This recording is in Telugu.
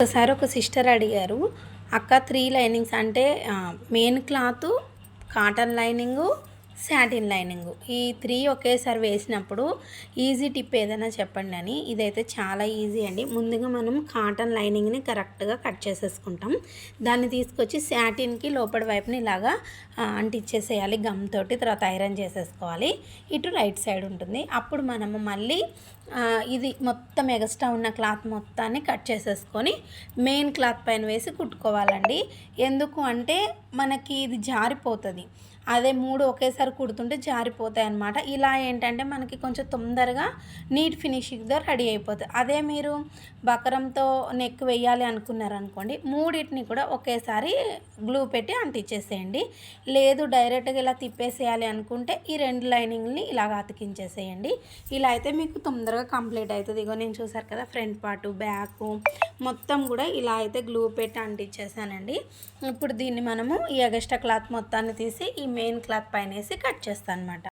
ఒకసారి ఒక సిస్టర్ అడిగారు, అక్క 3 లైనింగ్స్ అంటే main cloth, cotton lining, satin lining ఈ 3 ఒకేసారి వేసినప్పుడు ఈజీ టిప్ ఏదైనా చెప్పండి అని. ఇదైతే చాలా ఈజీ అండి. ముందుగా మనం కాటన్ లైనింగ్ని కరెక్ట్గా కట్ చేసేసుకుంటాం. దాన్ని తీసుకొచ్చి సాటిన్కి లోపల వైపుని ఇలాగా అంటించేసేయాలి గమ్ తోటి. తర్వాత ఐరన్ చేసేసుకోవాలి. ఇటు రైట్ సైడ్ ఉంటుంది. అప్పుడు మనము మళ్ళీ ఇది మొత్తం ఎగస్ట్రా ఉన్న క్లాత్ మొత్తాన్ని కట్ చేసేసుకొని మెయిన్ క్లాత్ పైన వేసి కుట్టుకోవాలండి. ఎందుకు అంటే మనకి ఇది జారిపోతుంది. అదే 3 ఒకేసారి కుడుతుంటే జారిపోతాయి అన్నమాట. ఇలా ఏంటంటే మనకి కొంచెం తొందరగా నీట్ ఫినిషింగ్‌తో రెడీ అయిపోతుంది. అదే మీరు బకరంతో నెక్ వేయాలి అనుకున్నారనుకోండి, మూడిటిని కూడా ఒకేసారి గ్లూ పెట్టి అంటించేసేయండి. లేదు డైరెక్ట్గా ఇలా తిప్పేసేయాలి అనుకుంటే ఈ 2 లైనింగ్‌ని ఇలాగ అతికించేసేయండి. ఇలా అయితే మీకు తొందరగా కంప్లీట్ అవుతుంది. ఇగో నేను చూసారు కదా, ఫ్రంట్ పార్టు, బ్యాకు మొత్తం కూడా ఇలా అయితే గ్లూ పెట్టి అంటించేసానండి. ఇప్పుడు దీన్ని మనము ఈ ఎగస్ట్రా క్లాత్ మొత్తాన్ని తీసి ఈ మెయిన్ క్లాత్ పైన వేసి కట్ చేస్తాను అనమాట.